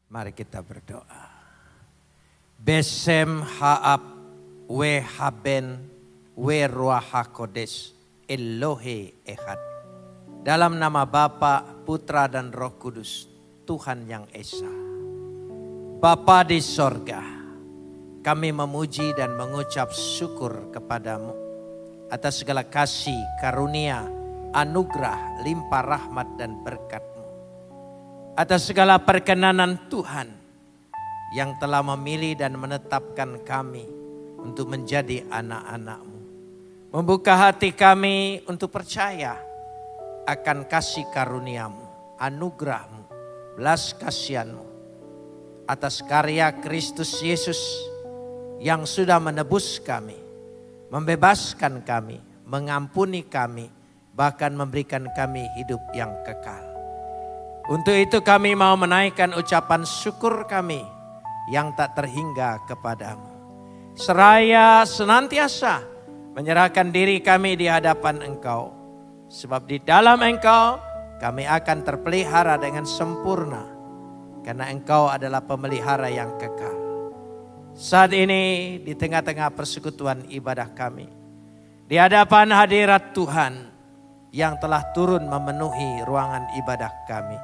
Mari kita berdoa. Besem haab we haben we ruah hakodes Elohe Ehad. Dalam nama Bapa, Putra dan Roh Kudus, Tuhan yang Esa. Bapa di sorga, kami memuji dan mengucap syukur kepadamu atas segala kasih, karunia, anugerah, limpah rahmat dan berkat-Mu. Atas segala perkenanan Tuhan yang telah memilih dan menetapkan kami untuk menjadi anak-anak-Mu. Membuka hati kami untuk percaya akan kasih karunia-Mu, anugerah-Mu, belas kasihan-Mu. Atas karya Kristus Yesus yang sudah menebus kami, membebaskan kami, mengampuni kami, bahkan memberikan kami hidup yang kekal. Untuk itu kami mau menaikkan ucapan syukur kami yang tak terhingga kepadamu. Seraya senantiasa menyerahkan diri kami di hadapan Engkau. Sebab di dalam Engkau kami akan terpelihara dengan sempurna. Karena Engkau adalah pemelihara yang kekal. Saat ini di tengah-tengah persekutuan ibadah kami. Di hadapan hadirat Tuhan yang telah turun memenuhi ruangan ibadah kami.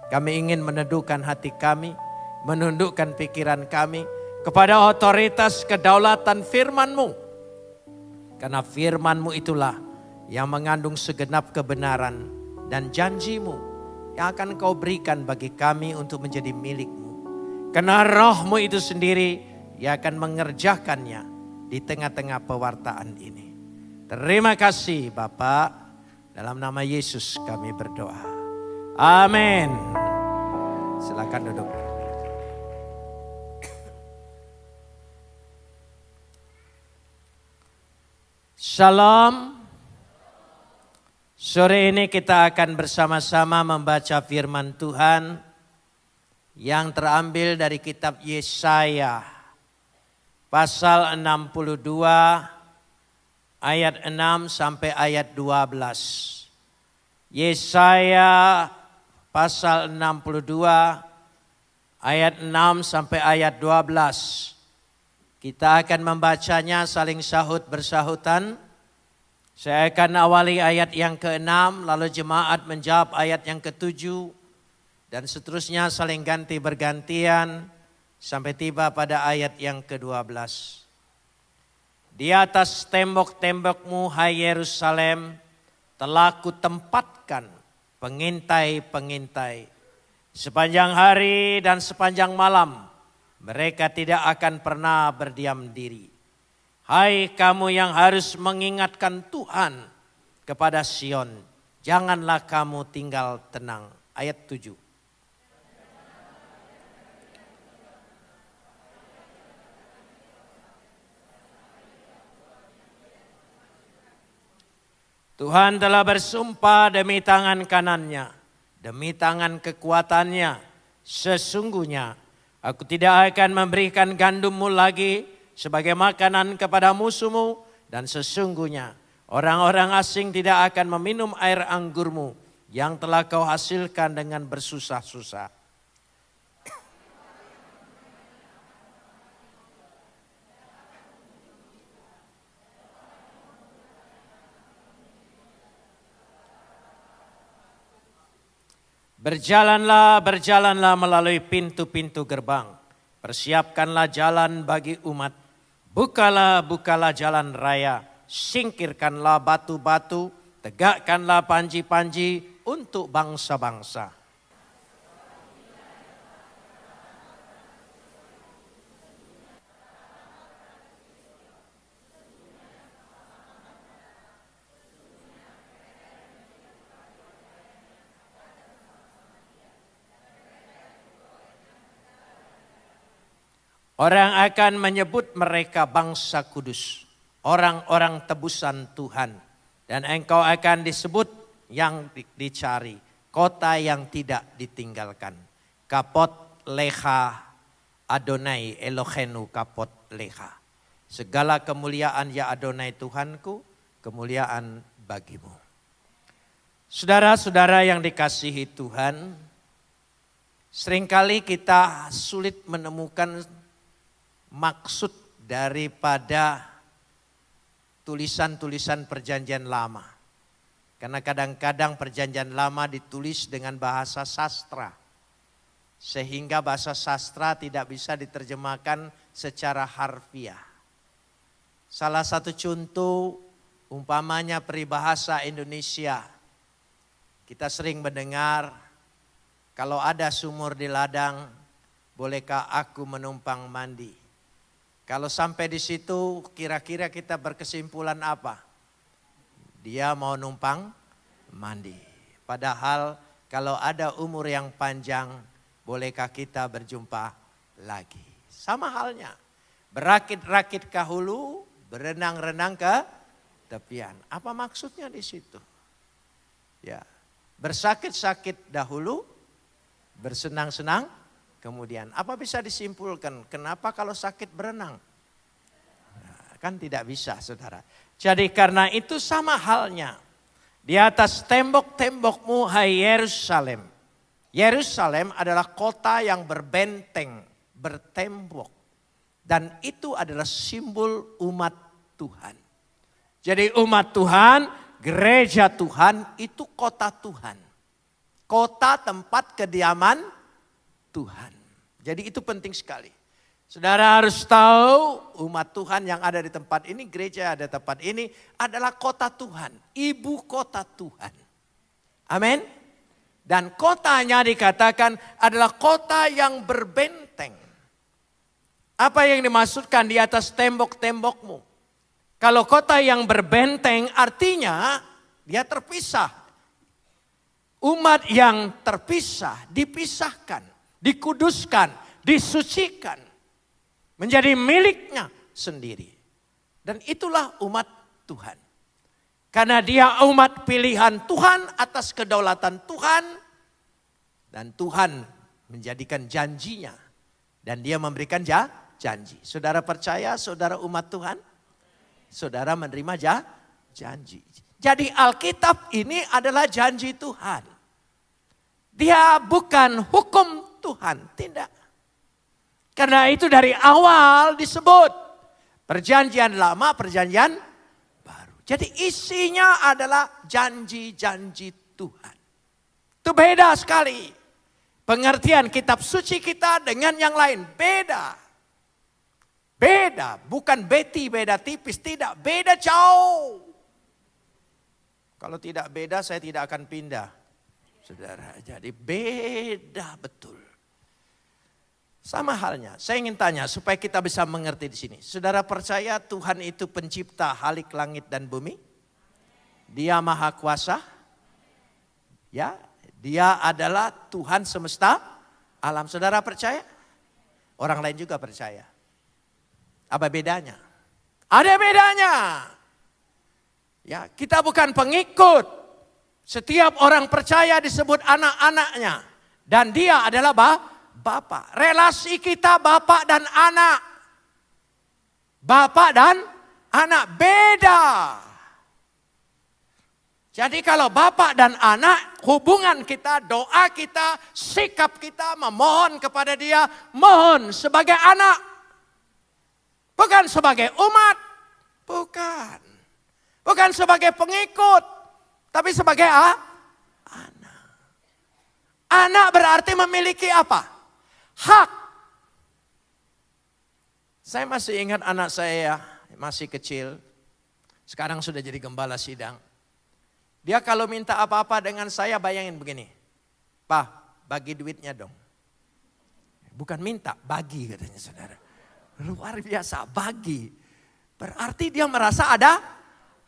Kami ingin meneduhkan hati kami, menundukkan pikiran kami kepada otoritas kedaulatan firman-Mu. Karena firman-Mu itulah yang mengandung segenap kebenaran dan janji-Mu yang akan Kau berikan bagi kami untuk menjadi milik-Mu. Karena Roh-Mu itu sendiri yang akan mengerjakannya di tengah-tengah pewartaan ini. Terima kasih Bapa, dalam nama Yesus kami berdoa. Amin. Silakan duduk. Shalom. Sore ini kita akan bersama-sama membaca firman Tuhan yang terambil dari kitab Yesaya pasal 62 ayat 6 sampai ayat 12. Yesaya pasal 62 ayat 6 sampai ayat 12. Kita akan membacanya saling sahut bersahutan. Saya akan awali ayat yang ke-6, lalu jemaat menjawab ayat yang ke-7. Dan seterusnya saling ganti bergantian sampai tiba pada ayat yang ke-12. Di atas tembok-tembokmu hai Yerusalem telah kutempatkan pengintai-pengintai. Sepanjang hari dan sepanjang malam mereka tidak akan pernah berdiam diri. Hai kamu yang harus mengingatkan Tuhan kepada Sion, janganlah kamu tinggal tenang. Ayat 7. Tuhan telah bersumpah demi tangan kanannya, demi tangan kekuatannya. Sesungguhnya aku tidak akan memberikan gandummu lagi sebagai makanan kepada musuhmu. Dan sesungguhnya orang-orang asing tidak akan meminum air anggurmu yang telah kau hasilkan dengan bersusah-susah. Berjalanlah, berjalanlah melalui pintu-pintu gerbang. Persiapkanlah jalan bagi umat. Bukalah, bukalah jalan raya. Singkirkanlah batu-batu. Tegakkanlah panji-panji untuk bangsa-bangsa. Orang akan menyebut mereka bangsa kudus, orang-orang tebusan Tuhan. Dan engkau akan disebut yang dicari, kota yang tidak ditinggalkan. Kapot leha Adonai Elohenu kapot leha. Segala kemuliaan ya Adonai Tuhanku, kemuliaan bagimu. Saudara-saudara yang dikasihi Tuhan, Seringkali kita sulit menemukan maksud daripada tulisan-tulisan perjanjian lama. Karena kadang-kadang perjanjian lama ditulis dengan bahasa sastra. Sehingga bahasa sastra tidak bisa diterjemahkan secara harfiah. Salah satu contoh umpamanya peribahasa Indonesia. Kita sering mendengar, kalau ada sumur di ladang, bolehkah aku menumpang mandi? Kalau sampai di situ kira-kira kita berkesimpulan apa? Dia mau numpang mandi. Padahal kalau ada umur yang panjang, bolehkah kita berjumpa lagi? Sama halnya, berakit-rakit ke hulu, berenang-renang ke tepian. Apa maksudnya di situ? Ya, bersakit-sakit dahulu, bersenang-senang kemudian. Apa bisa disimpulkan? Kenapa kalau sakit berenang? Nah, kan tidak bisa, saudara. Jadi karena itu sama halnya. Di atas tembok-tembokmu, hai Yerusalem. Yerusalem adalah kota yang berbenteng, bertembok. Dan itu adalah simbol umat Tuhan. Jadi umat Tuhan, gereja Tuhan itu kota Tuhan. Kota tempat kediaman Tuhan. Jadi itu penting sekali. Saudara harus tahu umat Tuhan yang ada di tempat ini, gereja ada di tempat ini adalah kota Tuhan. Ibu kota Tuhan. Amin. Dan kotanya dikatakan adalah kota yang berbenteng. Apa yang dimaksudkan di atas tembok-tembokmu? Kalau kota yang berbenteng artinya dia terpisah. Umat yang terpisah, dipisahkan, dikuduskan, disucikan. Menjadi miliknya sendiri. Dan itulah umat Tuhan. Karena dia umat pilihan Tuhan atas kedaulatan Tuhan. Dan Tuhan menjadikan janjinya. Dan dia memberikan janji. Saudara percaya saudara umat Tuhan? Saudara menerima janji. Jadi Alkitab ini adalah janji Tuhan. Dia bukan hukum Tuhan, tidak. Karena itu dari awal disebut perjanjian lama, perjanjian baru. Jadi isinya adalah janji-janji Tuhan. Itu beda sekali. Pengertian kitab suci kita dengan yang lain beda. Beda, bukan beti, beda tipis, tidak, beda jauh. Kalau tidak beda saya tidak akan pindah. Saudara, jadi beda betul. Sama halnya, saya ingin tanya supaya kita bisa mengerti di sini. Saudara percaya Tuhan itu pencipta halik langit dan bumi? Dia maha kuasa? Ya, dia adalah Tuhan semesta alam. Saudara percaya? Orang lain juga percaya. Apa bedanya? Ada bedanya. Ya, kita bukan pengikut. Setiap orang percaya disebut anak-anaknya. Dan dia adalah Bapak. Relasi kita Bapak dan anak. Bapak dan anak beda. Jadi kalau Bapak dan anak, hubungan kita, doa kita, sikap kita memohon kepada dia, mohon sebagai anak. Bukan sebagai umat. Bukan. Bukan sebagai pengikut. Tapi sebagai anak. Anak berarti memiliki apa? Hak. Saya masih ingat anak saya masih kecil. Sekarang sudah jadi gembala sidang. Dia kalau minta apa-apa dengan saya bayangin begini. Pak, bagi duitnya dong. Bukan minta, bagi katanya saudara. Luar biasa, bagi. Berarti dia merasa ada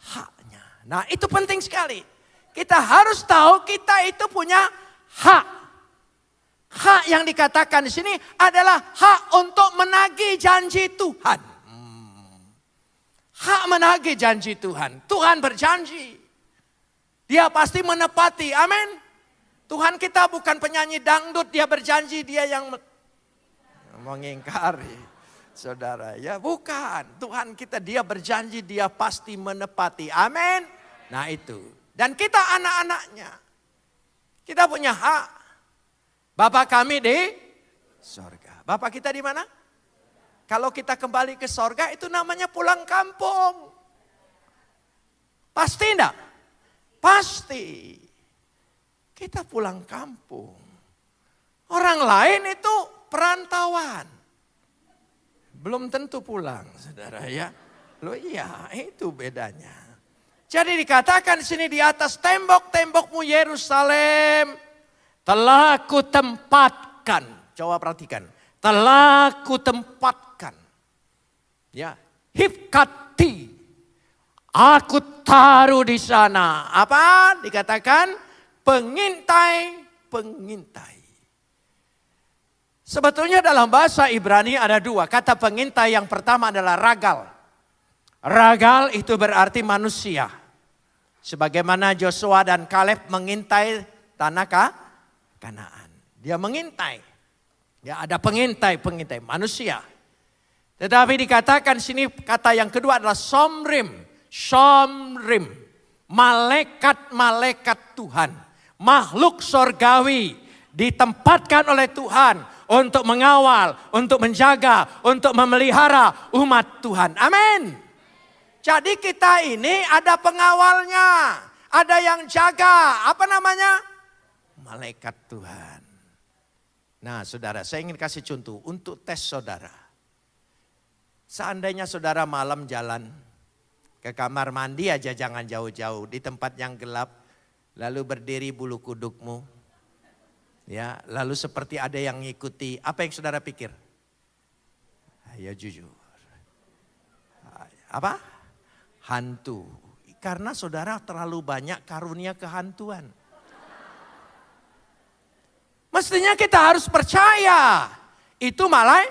haknya. Nah itu penting sekali. Kita harus tahu kita itu punya hak. Hak yang dikatakan di sini adalah hak untuk menagih janji Tuhan. Hak menagih janji Tuhan. Tuhan berjanji. Dia pasti menepati. Amin. Tuhan kita bukan penyanyi dangdut. Dia berjanji dia yang mengingkari. Saudara ya bukan. Tuhan kita dia berjanji dia pasti menepati. Amin. Nah itu. Dan kita anak-anaknya. Kita punya hak. Bapa kami di sorga. Bapa kita di mana? Kalau kita kembali ke sorga itu namanya pulang kampung. Pasti enggak? Pasti. Kita pulang kampung. Orang lain itu perantauan. Belum tentu pulang, saudara ya. Loh iya, itu bedanya. Jadi dikatakan di sini di atas tembok-tembokmu Yerusalem telah kutempatkan. Coba perhatikan. Telah kutempatkan. Ya, hifkati. Aku taruh di sana. Apa? Dikatakan pengintai. Sebetulnya dalam bahasa Ibrani ada dua. Kata pengintai yang pertama adalah ragal. Ragal itu berarti manusia. Sebagaimana Joshua dan Kaleb mengintai tanah Kanaan. Dia mengintai. Ya, ada pengintai manusia. Tetapi dikatakan sini kata yang kedua adalah somrim. Malaikat-malaikat Tuhan. Makhluk sorgawi ditempatkan oleh Tuhan untuk mengawal, untuk menjaga, untuk memelihara umat Tuhan. Amin. Jadi kita ini ada pengawalnya, ada yang jaga. Apa namanya? Malaikat Tuhan. Nah saudara, saya ingin kasih contoh untuk tes saudara. Seandainya saudara malam jalan ke kamar mandi aja, jangan jauh-jauh, di tempat yang gelap, lalu berdiri bulu kudukmu. Ya, lalu seperti ada yang ngikuti, apa yang saudara pikir? Ayo jujur. Apa? Hantu. Karena saudara terlalu banyak karunia kehantuan. Mestinya kita harus percaya. Itu malaikat.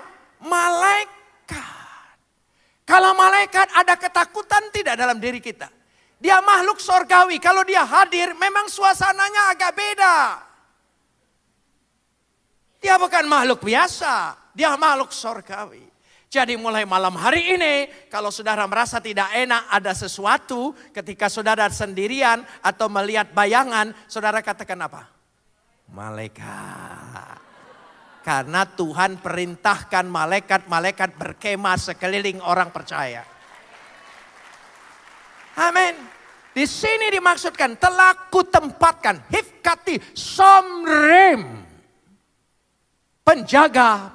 Kalau malaikat ada ketakutan tidak dalam diri kita. Dia makhluk sorgawi. Kalau dia hadir memang suasananya agak beda. Dia bukan makhluk biasa. Dia makhluk sorgawi. Jadi mulai malam hari ini kalau saudara merasa tidak enak ada sesuatu ketika saudara sendirian atau melihat bayangan. Saudara katakan apa? Malaikat. Karena Tuhan perintahkan malaikat-malaikat berkemah sekeliling orang percaya. Amin. Di sini dimaksudkan telah kutempatkan hifkati somrim. Penjaga.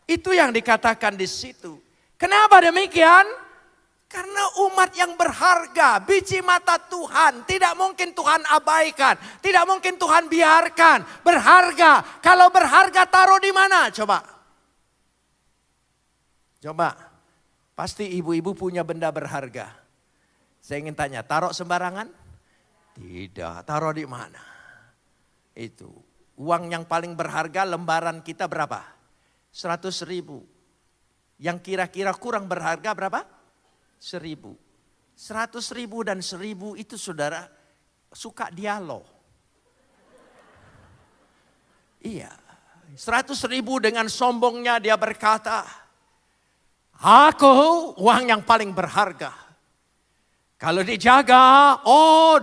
Itu yang dikatakan di situ. Kenapa demikian? Karena umat yang berharga, biji mata Tuhan, tidak mungkin Tuhan abaikan, tidak mungkin Tuhan biarkan. Berharga, kalau berharga taruh di mana? Coba, pasti ibu-ibu punya benda berharga. Saya ingin tanya, taruh sembarangan? Tidak, taruh di mana? Itu, uang yang paling berharga lembaran kita berapa? 100.000. Yang kira-kira kurang berharga berapa? 1.000. 100.000 dan 1.000 itu saudara suka dialog. Iya. 100.000 dengan sombongnya dia berkata, aku uang yang paling berharga. Kalau dijaga,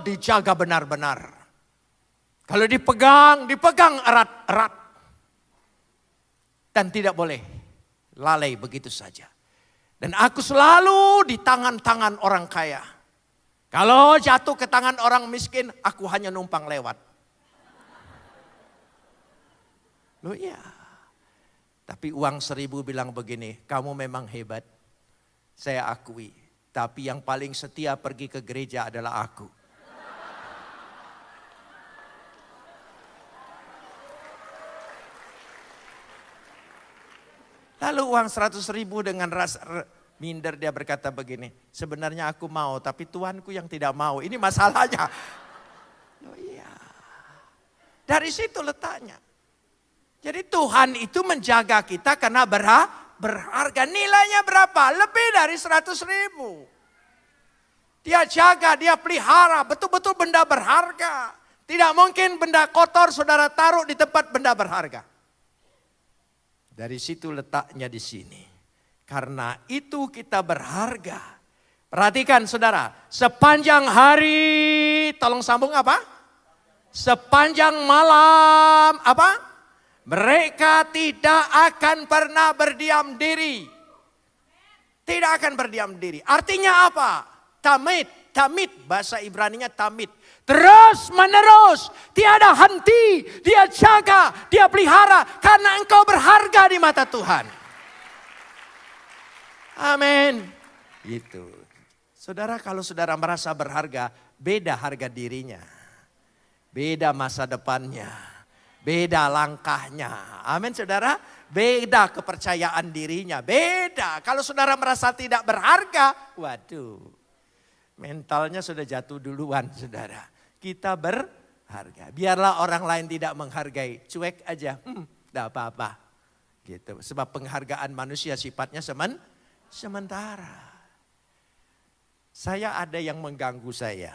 dijaga benar-benar. Kalau dipegang erat-erat. Dan tidak boleh lalai begitu saja. Dan aku selalu di tangan-tangan orang kaya. Kalau jatuh ke tangan orang miskin, aku hanya numpang lewat. Loh iya. Tapi uang 1.000 bilang begini, kamu memang hebat. Saya akui. Tapi yang paling setia pergi ke gereja adalah aku. Lalu uang 100.000 dengan rasa minder dia berkata begini. Sebenarnya aku mau tapi Tuhanku yang tidak mau. Ini masalahnya. Oh iya. Dari situ letaknya. Jadi Tuhan itu menjaga kita karena berharga. Nilainya berapa? Lebih dari 100.000. Dia jaga, dia pelihara. Betul-betul benda berharga. Tidak mungkin benda kotor saudara taruh di tempat benda berharga. Dari situ letaknya di sini. Karena itu kita berharga. Perhatikan saudara, sepanjang hari, tolong sambung apa? Sepanjang malam apa? Mereka tidak akan pernah berdiam diri. Tidak akan berdiam diri. Artinya apa? Tamid, bahasa Ibraninya tamid. Terus menerus, tiada henti, dia jaga, dia pelihara. Karena engkau berharga di mata Tuhan. Amin. Gitu. Saudara, kalau saudara merasa berharga, beda harga dirinya. Beda masa depannya. Beda langkahnya. Amin saudara. Beda kepercayaan dirinya. Beda. Kalau saudara merasa tidak berharga, waduh. Mentalnya sudah jatuh duluan saudara. Kita berharga. Biarlah orang lain tidak menghargai. Cuek aja. Tidak apa-apa. Gitu. Sebab penghargaan manusia sifatnya sementara. Saya ada yang mengganggu saya.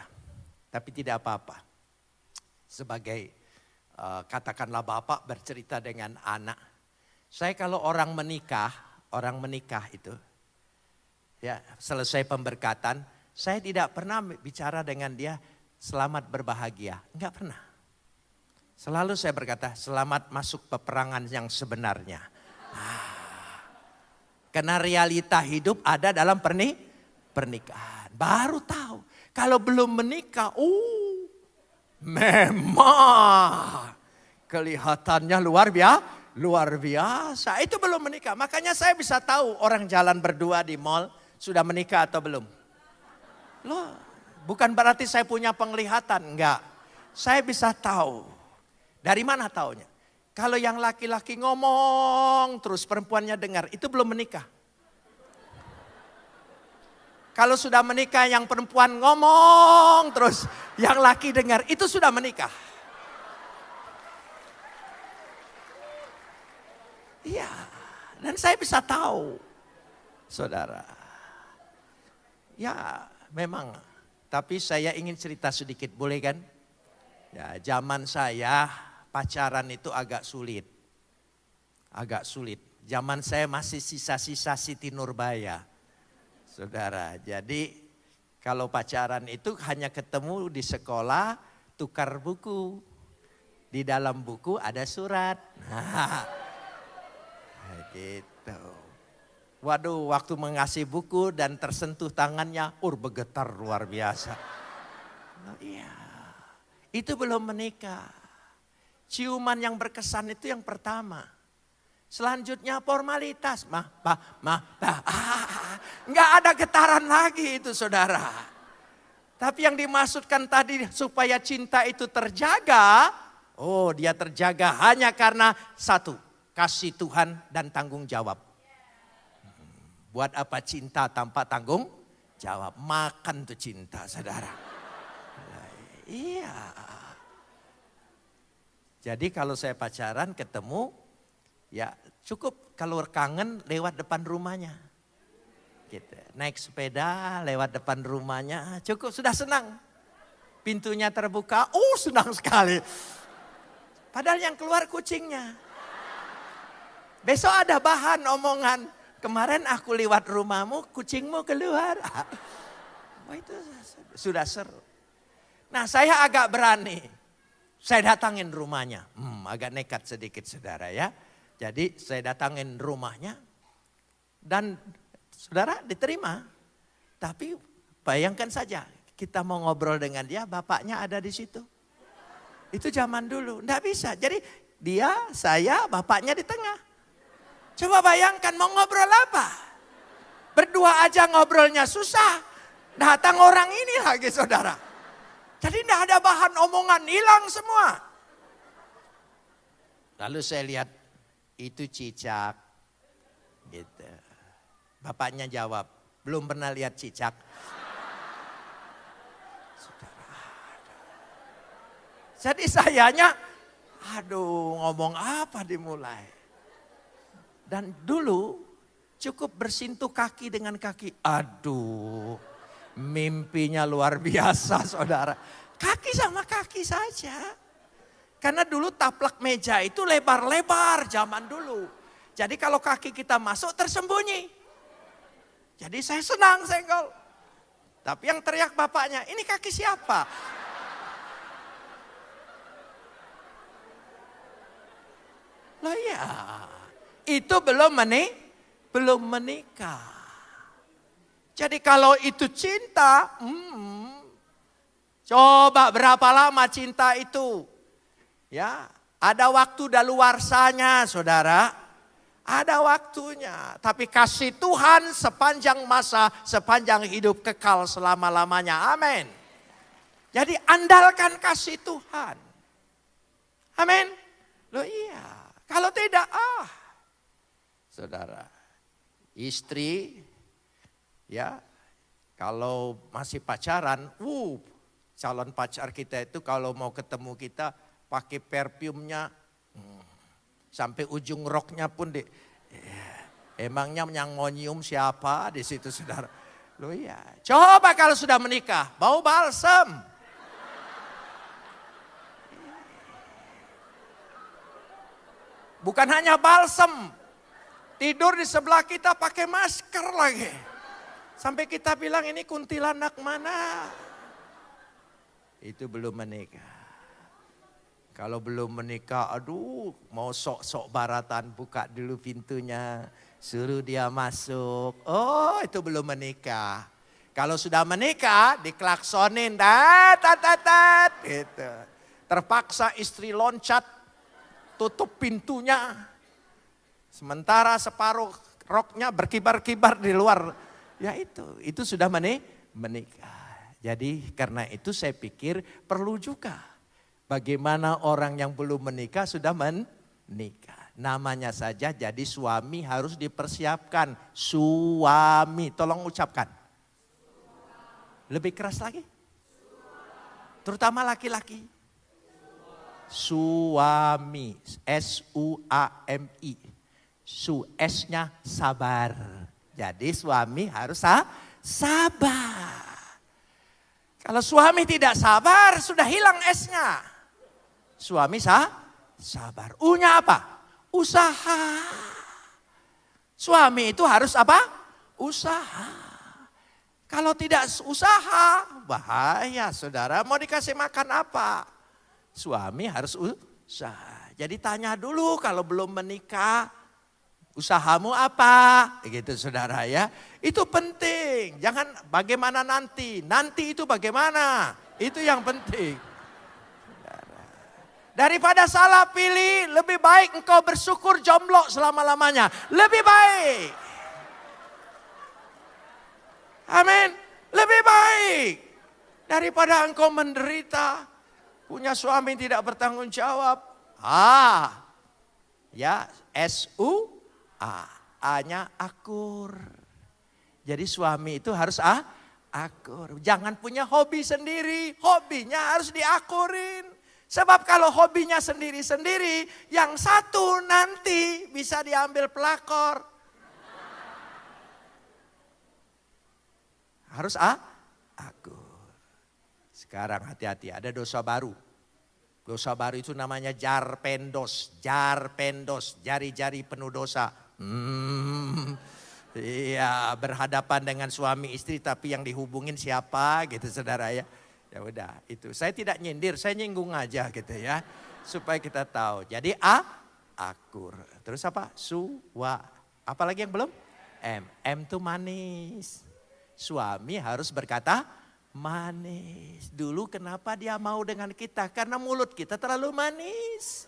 Tapi tidak apa-apa. Sebagai katakanlah bapak bercerita dengan anak. Saya kalau orang menikah itu. Ya, selesai pemberkatan. Saya tidak pernah bicara dengan dia. Selamat berbahagia. Enggak pernah. Selalu saya berkata, selamat masuk peperangan yang sebenarnya. Karena realita hidup ada dalam pernikahan. Baru tahu. Kalau belum menikah, memang kelihatannya luar biasa. Itu belum menikah. Makanya saya bisa tahu orang jalan berdua di mall sudah menikah atau belum. Loh, bukan berarti saya punya penglihatan, enggak. Saya bisa tahu. Dari mana taunya? Kalau yang laki-laki ngomong terus perempuannya dengar, itu belum menikah. Kalau sudah menikah yang perempuan ngomong terus yang laki dengar, itu sudah menikah. Iya, dan saya bisa tahu, saudara. Ya, memang. Tapi saya ingin cerita sedikit, boleh kan? Ya, zaman saya pacaran itu agak sulit. Agak sulit. Zaman saya masih sisa-sisa Siti Nurbaya. Saudara, jadi kalau pacaran itu hanya ketemu di sekolah, tukar buku. Di dalam buku ada surat. Nah, gitu. Waduh, waktu mengasih buku dan tersentuh tangannya, bergetar luar biasa. Oh, iya, itu belum menikah. Ciuman yang berkesan itu yang pertama. Selanjutnya formalitas, nggak ada getaran lagi itu saudara. Tapi yang dimaksudkan tadi supaya cinta itu terjaga, dia terjaga hanya karena satu, kasih Tuhan dan tanggung jawab. Buat apa cinta tanpa tanggung jawab? Makan tuh cinta saudara. Iya. Jadi kalau saya pacaran ketemu, ya cukup kalau kangen lewat depan rumahnya. Gitu. Naik sepeda lewat depan rumahnya, cukup sudah senang. Pintunya terbuka, senang sekali. Padahal yang keluar kucingnya. Besok ada bahan omongan. Kemarin aku lewat rumahmu, kucingmu keluar. Itu sudah seru. Nah saya agak berani. Saya datangin rumahnya. Agak nekat sedikit saudara ya. Jadi saya datangin rumahnya. Dan saudara diterima. Tapi bayangkan saja. Kita mau ngobrol dengan dia, bapaknya ada di situ. Itu zaman dulu. Nggak bisa. Jadi dia, saya, bapaknya di tengah. Coba bayangkan mau ngobrol apa? Berdua aja ngobrolnya susah. Datang orang ini lagi saudara. Jadi tidak ada bahan omongan, hilang semua. Lalu saya lihat itu cicak. Gitu. Bapaknya jawab, belum pernah lihat cicak. Saudara. Jadi sayanya, ngomong apa dimulai. Dan dulu cukup bersentuh kaki dengan kaki. Mimpinya luar biasa saudara. Kaki sama kaki saja. Karena dulu taplak meja itu lebar-lebar zaman dulu. Jadi kalau kaki kita masuk tersembunyi. Jadi saya senang senggol. Tapi yang teriak bapaknya, ini kaki siapa? Loh ya, itu belum menikah. Jadi kalau itu cinta, coba berapa lama cinta itu? Ya, ada waktu daluarsanya, saudara. Ada waktunya. Tapi kasih Tuhan sepanjang masa, sepanjang hidup kekal selama-lamanya. Amin. Jadi andalkan kasih Tuhan. Amin. Loh iya. Kalau tidak, saudara, istri, ya, kalau masih pacaran, calon pacar kita itu kalau mau ketemu kita pakai perfumnya sampai ujung roknya pun emangnya yang mau nyium siapa di situ, saudara? Loh iya. Coba kalau sudah menikah, bau balsam. Bukan hanya balsam, tidur di sebelah kita pakai masker lagi. Sampai kita bilang ini kuntilanak mana? Itu belum menikah. Kalau belum menikah, aduh mau sok-sok baratan, buka dulu pintunya. Suruh dia masuk. Oh, itu belum menikah. Kalau sudah menikah, diklaksonin. Gitu. Terpaksa istri loncat, tutup pintunya. Sementara separuh roknya berkibar-kibar di luar. Ya itu sudah menikah. Jadi karena itu saya pikir perlu juga. Bagaimana orang yang belum menikah sudah menikah. Namanya saja jadi suami harus dipersiapkan. Suami, tolong ucapkan. Lebih keras lagi. Terutama laki-laki. Suami, S-U-A-M-I. S-nya sabar. Jadi suami harus sabar. Kalau suami tidak sabar sudah hilang S-nya. Suami sabar. U-nya apa? Usaha. Suami itu harus apa? Usaha. Kalau tidak usaha, bahaya saudara. Mau dikasih makan apa? Suami harus usaha. Jadi tanya dulu kalau belum menikah, usahamu apa? Gitu saudara ya. Itu penting. Jangan bagaimana nanti. Nanti itu bagaimana? Itu yang penting. Daripada salah pilih, lebih baik engkau bersyukur jomblo selama-lamanya. Lebih baik. Amin. Lebih baik. Daripada engkau menderita, punya suami tidak bertanggung jawab. Ya, S-U-A. A-nya akur. Jadi suami itu harus akur. Jangan punya hobi sendiri. Hobinya harus diakurin. Sebab kalau hobinya sendiri-sendiri, yang satu nanti bisa diambil pelakor. Harus akur. Sekarang hati-hati, ada dosa baru. Dosa baru itu namanya jarpendos. Jarpendos, jari-jari penuh dosa. Iya, berhadapan dengan suami istri tapi yang dihubungin siapa gitu saudara ya. Ya udah itu, saya tidak nyindir, saya nyinggung aja gitu ya. Supaya kita tahu, jadi akur. Terus apa? Suwa. Apalagi yang belum? M itu manis. Suami harus berkata manis. Dulu kenapa dia mau dengan kita? Karena mulut kita terlalu manis.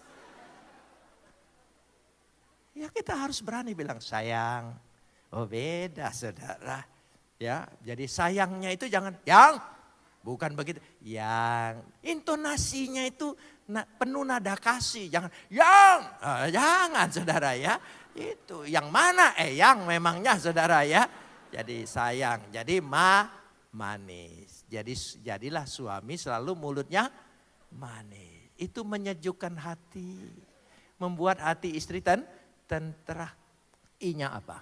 Ya kita harus berani bilang sayang. Oh beda saudara. Ya, jadi sayangnya itu jangan yang. Bukan begitu, yang intonasinya itu penuh nada kasih. Jangan, jangan saudara ya. Itu yang mana? Yang memangnya saudara ya. Jadi sayang, jadi manis. Jadi jadilah suami selalu mulutnya manis. Itu menyejukkan hati. Membuat hati istri tentera. I-nya apa?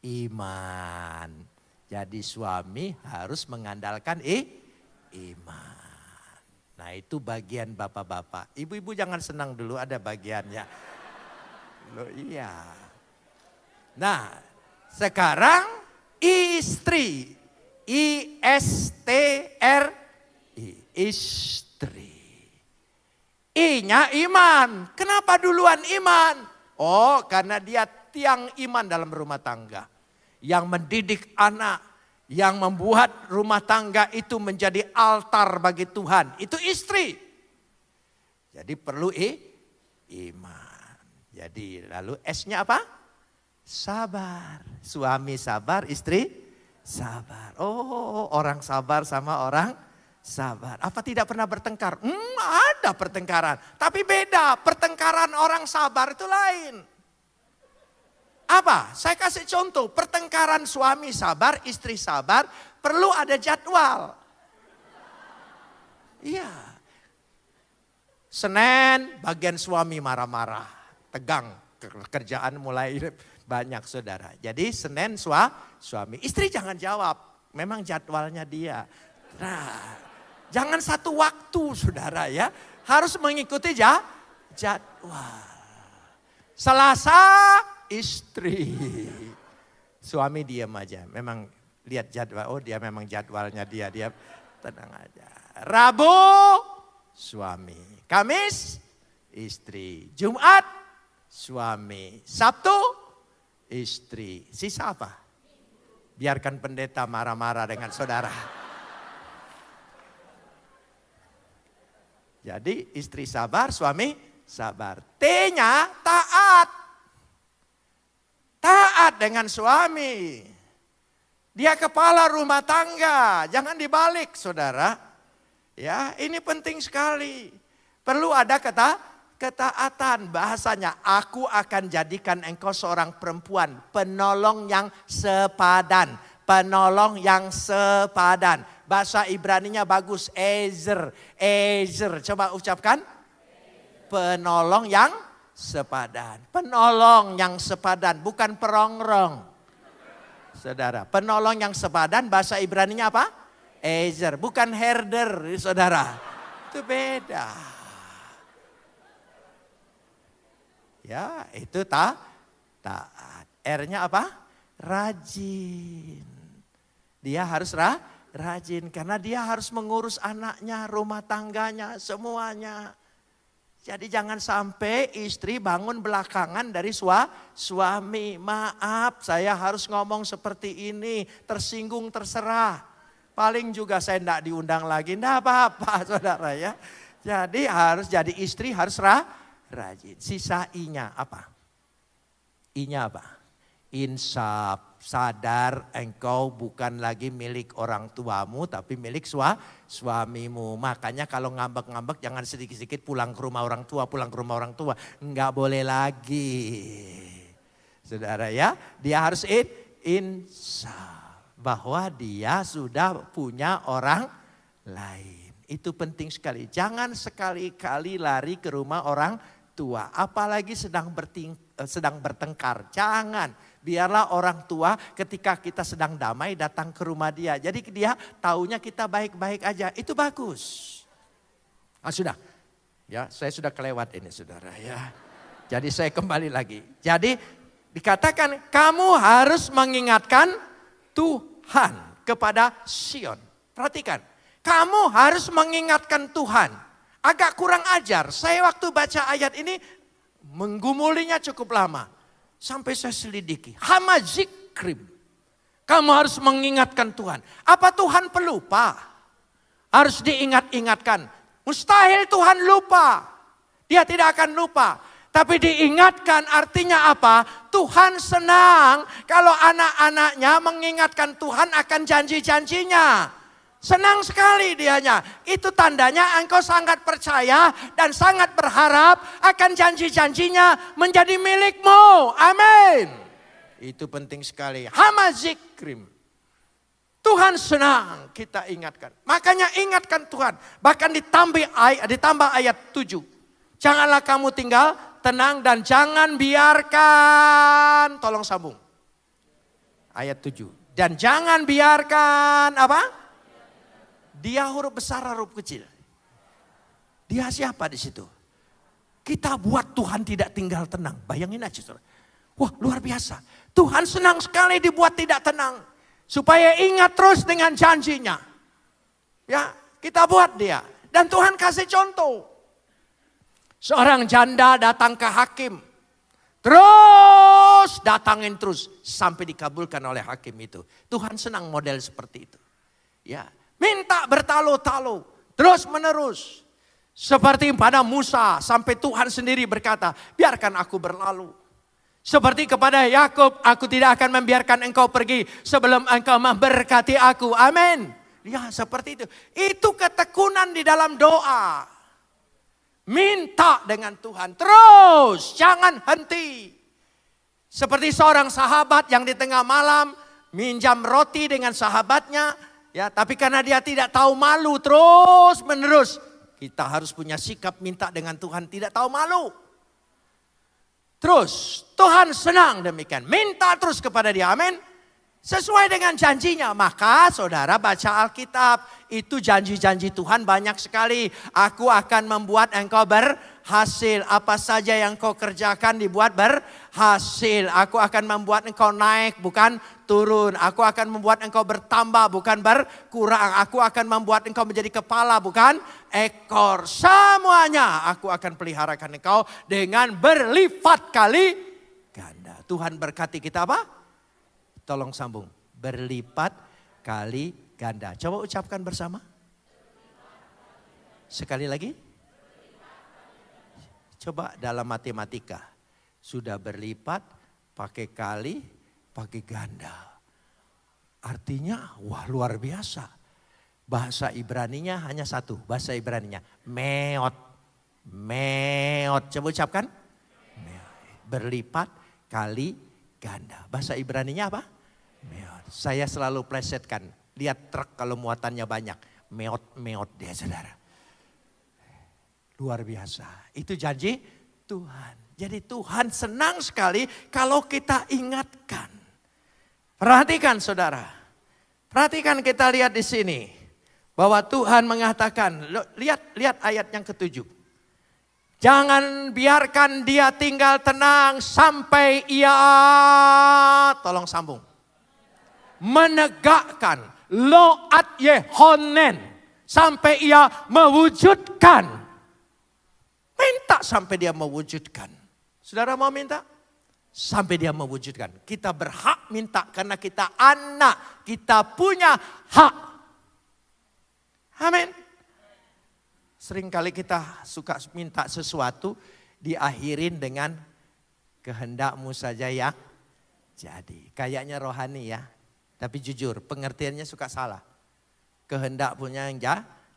Iman. Jadi suami harus mengandalkan iman. Nah itu bagian bapak-bapak. Ibu-ibu jangan senang dulu ada bagiannya. Loh iya. Nah sekarang istri. I-S-T-R-I. Istri. I-nya iman. Kenapa duluan iman? Oh, karena dia tiang iman dalam rumah tangga. Yang mendidik anak, yang membuat rumah tangga itu menjadi altar bagi Tuhan. Itu istri. Jadi perlu iman. Jadi lalu S-nya apa? Sabar. Suami sabar, istri sabar. Oh, orang sabar sama orang sabar. Apa tidak pernah bertengkar? Ada pertengkaran. Tapi beda, pertengkaran orang sabar itu lain. Apa? Saya kasih contoh, pertengkaran suami sabar, istri sabar, perlu ada jadwal. Iya. Senin bagian suami marah-marah, tegang, kerjaan mulai banyak saudara. Jadi Senin suami, istri jangan jawab, memang jadwalnya dia. Nah, jangan satu waktu saudara ya, harus mengikuti jadwal. Selasa istri, suami diam aja, memang lihat jadwal, oh dia memang jadwalnya dia tenang aja. Rabu suami, Kamis istri, Jumat suami, Sabtu istri, sisa apa? Biarkan pendeta marah-marah dengan saudara. Jadi istri sabar, suami sabar. T-nya taat. Taat dengan suami. Dia kepala rumah tangga, jangan dibalik saudara. Ya, ini penting sekali. Perlu ada ketaatan. Bahasanya, aku akan jadikan engkau seorang perempuan penolong yang sepadan. Penolong yang sepadan. Bahasa Ibraninya bagus, Ezer. Coba ucapkan. Penolong yang sepadan. Penolong yang sepadan, bukan perongrong. Saudara, penolong yang sepadan bahasa Ibraninya apa? Ezer, bukan herder, saudara. Itu beda. Ya, itu taat. R-nya apa? Rajin. Dia harus rajin karena dia harus mengurus anaknya, rumah tangganya, semuanya. Jadi jangan sampai istri bangun belakangan dari suami. Maaf, saya harus ngomong seperti ini, tersinggung terserah. Paling juga saya tidak diundang lagi, tidak apa-apa saudara ya. Jadi harus jadi istri harus rajin. Sisa I-nya apa? I-nya apa? Insaf, sadar engkau bukan lagi milik orang tuamu tapi milik suamimu. Makanya kalau ngambek-ngambek jangan sedikit-sedikit pulang ke rumah orang tua. Enggak boleh lagi. Saudara ya, dia harus insaf bahwa dia sudah punya orang lain. Itu penting sekali. Jangan sekali-kali lari ke rumah orang tua. Apalagi sedang bertengkar. Jangan. Biarlah orang tua ketika kita sedang damai datang ke rumah dia. Jadi dia taunya kita baik-baik aja. Itu bagus. Sudah. Ya, saya sudah kelewat ini saudara ya. Jadi saya kembali lagi. Jadi dikatakan kamu harus mengingatkan Tuhan kepada Sion. Perhatikan. Kamu harus mengingatkan Tuhan. Agak kurang ajar. Saya waktu baca ayat ini menggumulinya cukup lama. Sampai saya selidiki. Hamazikrim. Kamu harus mengingatkan Tuhan. Apa Tuhan pelupa? Harus diingat-ingatkan. Mustahil Tuhan lupa. Dia tidak akan lupa. Tapi diingatkan artinya apa? Tuhan senang kalau anak-anaknya mengingatkan Tuhan akan janji-janjinya. Senang sekali dianya. Itu tandanya engkau sangat percaya dan sangat berharap akan janji-janjinya menjadi milikmu. Amin. Itu penting sekali. Hamazikrim. Tuhan senang kita ingatkan. Makanya ingatkan Tuhan. Bahkan ditambah ayat 7. Janganlah kamu tinggal tenang dan jangan biarkan. Tolong sambung. Ayat 7. Dan jangan biarkan apa? Dia huruf besar, huruf kecil. Dia siapa di situ? Kita buat Tuhan tidak tinggal tenang. Bayangin aja saudara. Wah luar biasa. Tuhan senang sekali dibuat tidak tenang. Supaya ingat terus dengan janjinya. Ya, kita buat dia. Dan Tuhan kasih contoh. Seorang janda datang ke hakim. Terus datangin terus sampai dikabulkan oleh hakim itu. Tuhan senang model seperti itu. Ya, minta bertalo-talo, terus menerus. Seperti pada Musa sampai Tuhan sendiri berkata, biarkan aku berlalu. Seperti kepada Yakub, aku tidak akan membiarkan engkau pergi sebelum engkau memberkati aku. Amin. Ya, seperti itu. Itu ketekunan di dalam doa. Minta dengan Tuhan terus, jangan henti. Seperti seorang sahabat yang di tengah malam minjam roti dengan sahabatnya, ya, tapi karena dia tidak tahu malu terus menerus, kita harus punya sikap minta dengan Tuhan tidak tahu malu. Terus Tuhan senang demikian, minta terus kepada dia, amin. Sesuai dengan janjinya, maka saudara baca Alkitab, itu janji-janji Tuhan banyak sekali. Aku akan membuat engkau berhasil, apa saja yang kau kerjakan dibuat berhasil. Aku akan membuat engkau naik bukan turun. Aku akan membuat engkau bertambah bukan berkurang. Aku akan membuat engkau menjadi kepala bukan ekor. Semuanya aku akan peliharakan engkau dengan berlipat kali ganda. Tuhan berkati kita apa? Tolong sambung, berlipat kali ganda. Coba ucapkan bersama. Sekali lagi. Coba dalam matematika. Sudah berlipat, pakai kali, pakai ganda. Artinya, wah luar biasa. Bahasa Ibraninya hanya satu. Bahasa Ibraninya, meot. Meot. Coba ucapkan. Berlipat kali ganda. Bahasa Ibraninya apa? Meot. Saya selalu plesetkan. Lihat truk kalau muatannya banyak. Meot dia saudara. Luar biasa. Itu janji Tuhan. Jadi Tuhan senang sekali kalau kita ingatkan. Perhatikan saudara. Perhatikan kita lihat di sini. Bahwa Tuhan mengatakan. Lihat ayat yang ketujuh. Jangan biarkan dia tinggal tenang sampai ia, tolong sambung, menegakkan loat Yehonen sampai ia mewujudkan. Minta sampai dia mewujudkan. Saudara mau minta? Sampai dia mewujudkan. Kita berhak minta karena kita anak, kita punya hak. Amin. Seringkali kita suka minta sesuatu diakhirin dengan kehendakmu saja yang jadi. Kayaknya rohani ya. Tapi jujur pengertiannya suka salah. Kehendak punya yang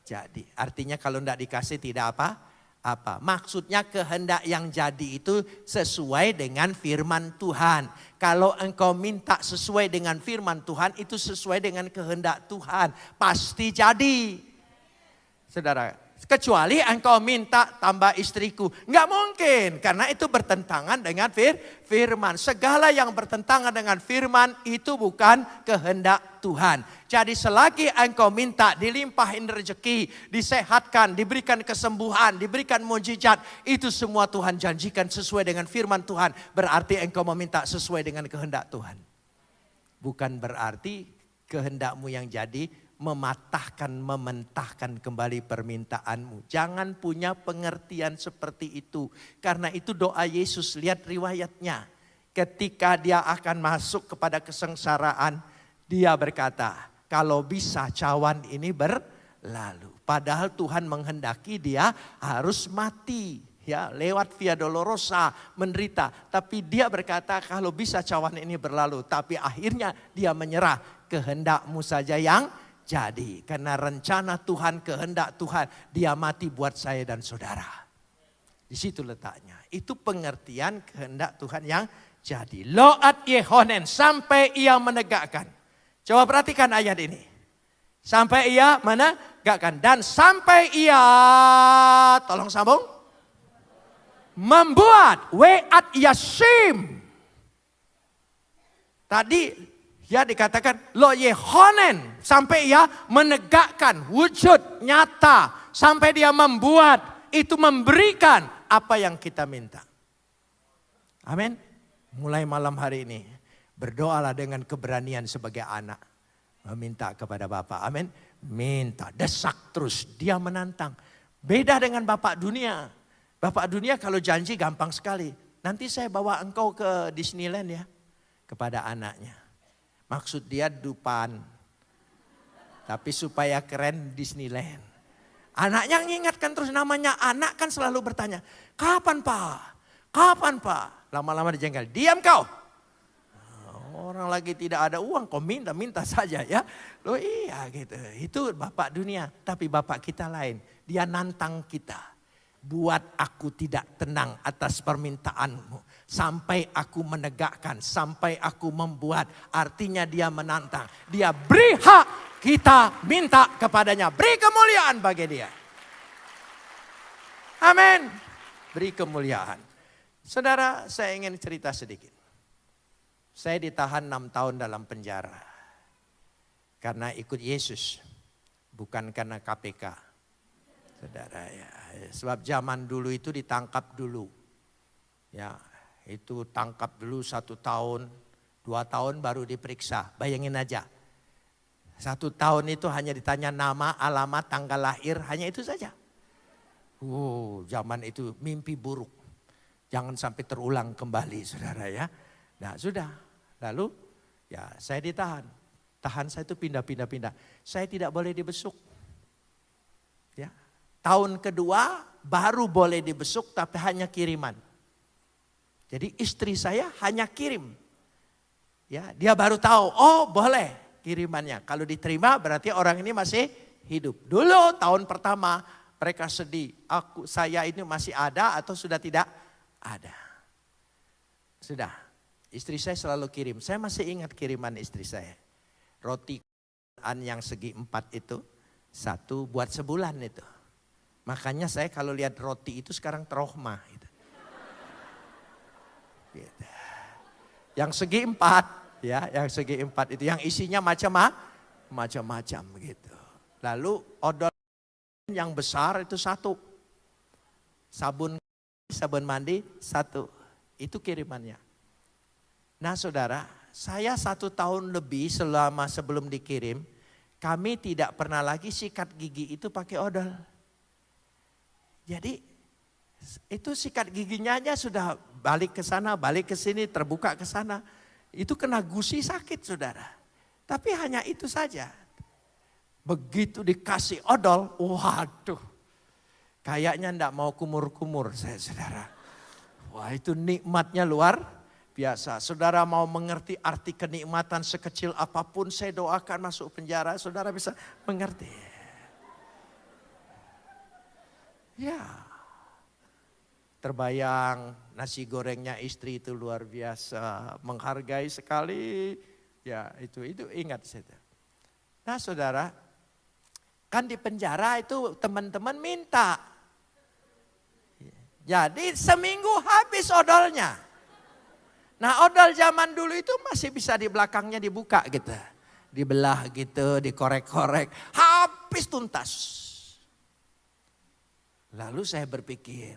jadi. Artinya kalau tidak dikasih tidak apa. Maksudnya kehendak yang jadi itu sesuai dengan firman Tuhan. Kalau engkau minta sesuai dengan firman Tuhan itu sesuai dengan kehendak Tuhan. Pasti jadi. Saudara. Kecuali engkau minta tambah istriku. Enggak mungkin. Karena itu bertentangan dengan firman. Segala yang bertentangan dengan firman itu bukan kehendak Tuhan. Jadi selagi engkau minta dilimpahin rezeki, disehatkan, diberikan kesembuhan, diberikan mujizat. Itu semua Tuhan janjikan sesuai dengan firman Tuhan. Berarti engkau meminta sesuai dengan kehendak Tuhan. Bukan berarti kehendakmu yang jadi mementahkan kembali permintaanmu. Jangan punya pengertian seperti itu. Karena itu doa Yesus, lihat riwayatnya. Ketika dia akan masuk kepada kesengsaraan, dia berkata, kalau bisa cawan ini berlalu. Padahal Tuhan menghendaki dia harus mati. Ya, lewat Via Dolorosa menderita. Tapi dia berkata kalau bisa cawan ini berlalu. Tapi akhirnya dia menyerah, kehendakmu saja yang jadi. Karena rencana Tuhan, kehendak Tuhan, dia mati buat saya dan saudara. Di situ letaknya. Itu pengertian kehendak Tuhan yang jadi. Loat Yehonen sampai ia menegakkan. Coba perhatikan ayat ini. Sampai ia menegakkan. Dan sampai ia, tolong sambung. Membuat Weat Yasim. Tadi ya dikatakan lo Yehonen sampai ia menegakkan wujud nyata. Sampai dia membuat itu memberikan apa yang kita minta. Amin. Mulai malam hari ini berdoalah dengan keberanian sebagai anak. Meminta kepada Bapa. Amin. Minta, desak terus. Dia menantang. Beda dengan Bapak dunia. Bapak dunia kalau janji gampang sekali. Nanti saya bawa engkau ke Disneyland ya. Kepada anaknya. Maksud dia Dupaan. Tapi supaya keren Disneyland. Anaknya mengingatkan terus, namanya anak kan selalu bertanya. Kapan Pak? Kapan Pak? Lama-lama dijengkel. Diam kau. Orang lagi tidak ada uang, kau minta saja ya. Loh iya gitu, itu Bapak dunia. Tapi Bapak kita lain, dia nantang kita. Buat aku tidak tenang atas permintaanmu. Sampai aku menegakkan, sampai aku membuat. Artinya dia menantang. Dia beri hak, kita minta kepadanya. Beri kemuliaan bagi dia. Amin. Beri kemuliaan. Saudara, saya ingin cerita sedikit. Saya ditahan 6 tahun dalam penjara. Karena ikut Yesus. Bukan karena KPK. Saudara ya. Sebab zaman dulu itu ditangkap dulu. Ya, itu tangkap dulu 1 tahun. 2 tahun baru diperiksa. Bayangin aja. 1 tahun itu hanya ditanya nama, alamat, tanggal lahir. Hanya itu saja. Zaman itu mimpi buruk. Jangan sampai terulang kembali saudara ya. Nah sudah. Lalu ya saya ditahan. Tahan saya itu pindah. Saya tidak boleh dibesuk. Ya. Tahun kedua baru boleh dibesuk tapi hanya kiriman. Jadi istri saya hanya kirim. Ya, dia baru tahu, oh boleh kirimannya. Kalau diterima berarti orang ini masih hidup. Dulu tahun pertama mereka sedih. Saya ini masih ada atau sudah tidak ada. Sudah. Istri saya selalu kirim. Saya masih ingat kiriman istri saya. Roti yang segi 4 itu. 1 buat sebulan itu. Makanya saya kalau lihat roti itu sekarang trauma. Gitu. Gitu. Yang segi 4. Ya, yang segi 4 itu. Yang isinya macam-macam gitu. Lalu odol yang besar itu 1. Sabun mandi 1. Itu kirimannya. Nah saudara, saya 1 tahun lebih selama sebelum dikirim, kami tidak pernah lagi sikat gigi itu pakai odol. Jadi itu sikat giginya aja sudah balik ke sana, balik ke sini, terbuka ke sana. Itu kena gusi sakit saudara. Tapi hanya itu saja. Begitu dikasih odol, waduh. Kayaknya enggak mau kumur-kumur saya saudara. Wah itu nikmatnya luar biasa. Saudara mau mengerti arti kenikmatan sekecil apapun, saya doakan masuk penjara, saudara bisa mengerti. Ya, terbayang nasi gorengnya istri itu luar biasa, menghargai sekali. Ya itu ingat saya. Nah saudara, kan di penjara itu teman-teman minta. Jadi seminggu habis odolnya. Nah odol zaman dulu itu masih bisa di belakangnya dibuka gitu. Dibelah gitu, dikorek-korek. Habis tuntas. Lalu saya berpikir.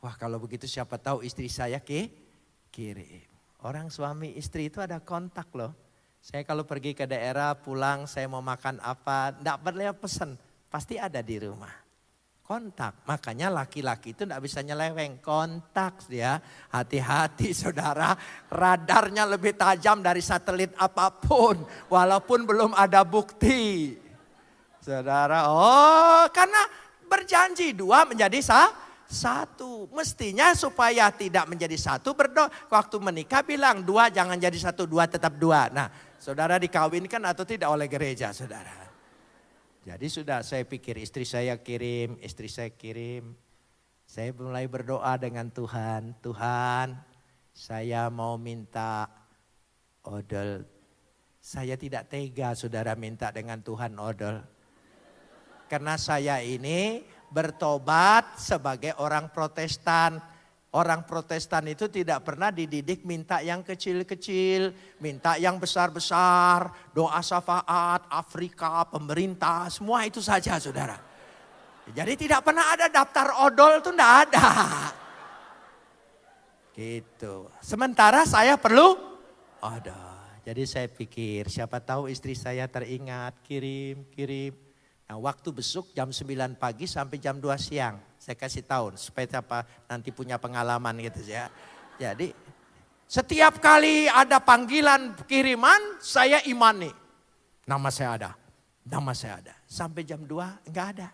Wah kalau begitu siapa tahu istri saya kirim. Orang suami istri itu ada kontak loh. Saya kalau pergi ke daerah pulang saya mau makan apa. Enggak boleh pesan. Pasti ada di rumah. Kontak, makanya laki-laki itu tidak bisa nyeleweng, kontak dia, hati-hati saudara, radarnya lebih tajam dari satelit apapun, walaupun belum ada bukti. Saudara, karena berjanji 2 menjadi 1, mestinya supaya tidak menjadi 1 berdoa, waktu menikah bilang 2 jangan jadi 1, 2 tetap 2. Nah saudara dikawinkan atau tidak oleh gereja saudara. Jadi sudah saya pikir istri saya kirim. Saya mulai berdoa dengan Tuhan. Tuhan saya mau minta odol. Saya tidak tega saudara minta dengan Tuhan odol. Karena saya ini bertobat sebagai orang Protestan. Orang Protestan itu tidak pernah dididik minta yang kecil-kecil, minta yang besar-besar, doa syafaat, Afrika, pemerintah, semua itu saja saudara. Jadi tidak pernah ada daftar odol itu enggak ada. Gitu. Sementara saya perlu odol. Jadi saya pikir siapa tahu istri saya teringat kirim. Nah, waktu besuk jam 9 pagi sampai jam 2 siang. Saya kasih tahu supaya apa nanti punya pengalaman gitu ya. Jadi setiap kali ada panggilan kiriman saya imani. Nama saya ada. Nama saya ada. Sampai jam 2 enggak ada.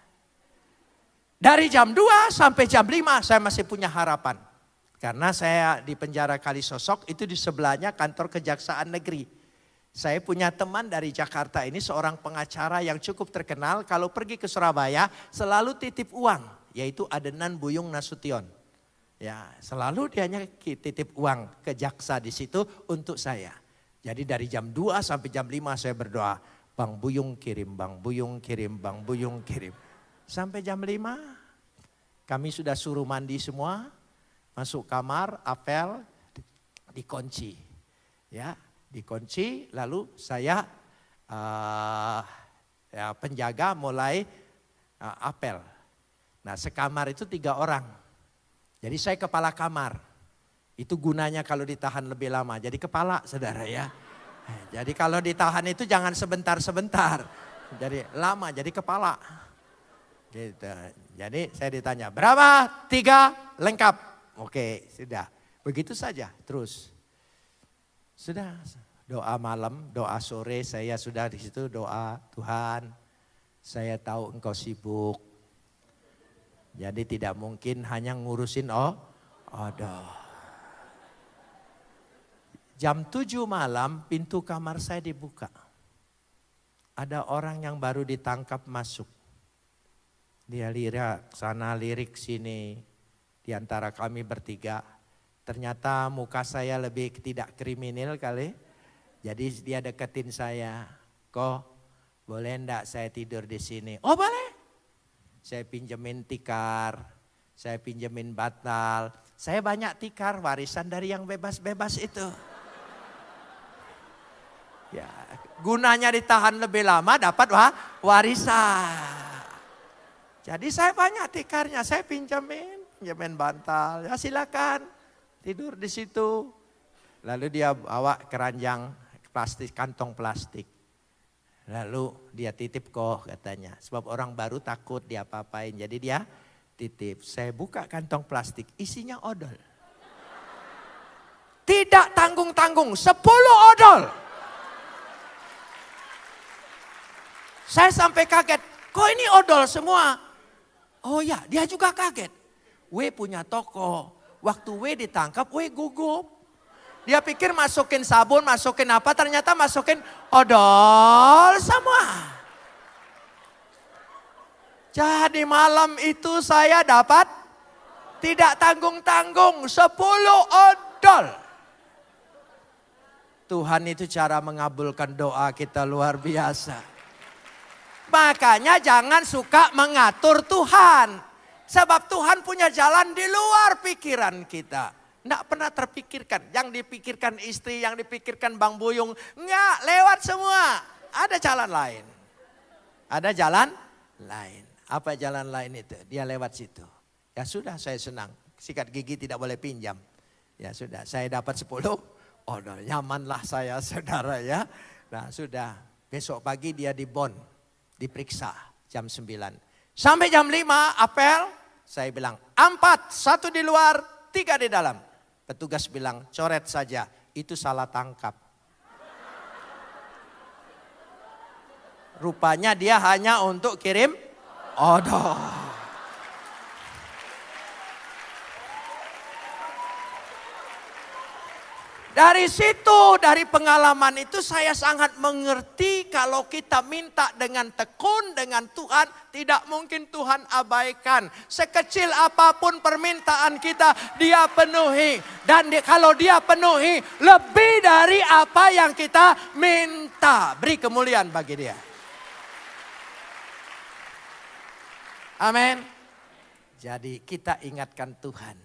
Dari jam 2 sampai jam 5 saya masih punya harapan. Karena saya di penjara Kalisosok itu di sebelahnya kantor Kejaksaan Negeri. Saya punya teman dari Jakarta ini seorang pengacara yang cukup terkenal. Kalau pergi ke Surabaya selalu titip uang. Yaitu Adenan Buyung Nasution. Ya, selalu dia titip uang ke jaksa di situ untuk saya. Jadi dari jam 2 sampai jam 5 saya berdoa. Bang Buyung kirim, Bang Buyung kirim, Bang Buyung kirim. Sampai jam 5 kami sudah suruh mandi semua. Masuk kamar, apel, dikunci. Ya. Dikunci, lalu saya penjaga mulai apel. Nah sekamar itu 3 orang. Jadi saya kepala kamar. Itu gunanya kalau ditahan lebih lama. Jadi kepala saudara ya. Jadi kalau ditahan itu jangan sebentar-sebentar. Jadi lama jadi kepala. Gitu. Jadi saya ditanya berapa? 3 lengkap. Oke sudah. Begitu saja terus. Sudah doa malam, doa sore saya sudah di situ doa, Tuhan saya tahu engkau sibuk. Jadi tidak mungkin hanya ngurusin odol. Jam 7 malam pintu kamar saya dibuka. Ada orang yang baru ditangkap masuk. Dia lirik sana lirik sini di antara kami bertiga. Ternyata muka saya lebih tidak kriminal kali. Jadi dia deketin saya. Kok boleh enggak saya tidur di sini? Oh boleh. Saya pinjemin tikar. Saya pinjemin bantal. Saya banyak tikar warisan dari yang bebas-bebas itu. Ya, gunanya ditahan lebih lama dapat warisan. Jadi saya banyak tikarnya. Saya pinjemin bantal. Ya silakan. Tidur di situ. Lalu dia bawa keranjang plastik, kantong plastik. Lalu dia titip kok katanya. Sebab orang baru takut dia apa-apain. Jadi dia titip. Saya buka kantong plastik isinya odol. Tidak tanggung-tanggung 10 odol. Saya sampai kaget. Kok ini odol semua? Oh ya dia juga kaget. W punya toko. Waktu W ditangkap, W gugup. Dia pikir masukin sabun, masukin apa, ternyata masukin odol semua. Jadi malam itu saya dapat tidak tanggung-tanggung 10 odol. Tuhan itu cara mengabulkan doa kita luar biasa. Makanya jangan suka mengatur Tuhan. Sebab Tuhan punya jalan di luar pikiran kita. Tidak pernah terpikirkan. Yang dipikirkan istri, yang dipikirkan Bang Buyung. Enggak, lewat semua. Ada jalan lain. Ada jalan lain. Apa jalan lain itu? Dia lewat situ. Ya sudah saya senang. Sikat gigi tidak boleh pinjam. Ya sudah saya dapat 10 odol. Nyamanlah saya saudara ya. Nah sudah besok pagi dia di Bon. Diperiksa jam 9. Sampai jam 5 apel. Saya bilang 4, 1 di luar, 3 di dalam. Petugas bilang coret saja, itu salah tangkap. Rupanya dia hanya untuk kirim odol. Dari situ, dari pengalaman itu saya sangat mengerti kalau kita minta dengan tekun dengan Tuhan, tidak mungkin Tuhan abaikan. Sekecil apapun permintaan kita, dia penuhi. Dan kalau dia penuhi, lebih dari apa yang kita minta. Beri kemuliaan bagi dia. Amin. Jadi kita ingatkan Tuhan.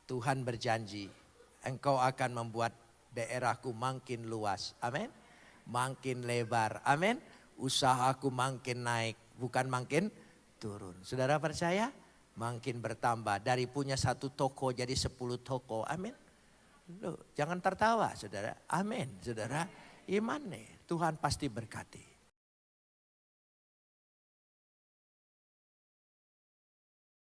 Tuhan berjanji. Engkau akan membuat daerahku makin luas. Amin. Makin lebar. Amin. Usahaku makin naik. Bukan makin turun. Saudara percaya? Makin bertambah. Dari punya 1 toko jadi 10 toko. Amin. Loh, jangan tertawa saudara. Amin saudara. Iman nih. Tuhan pasti berkati.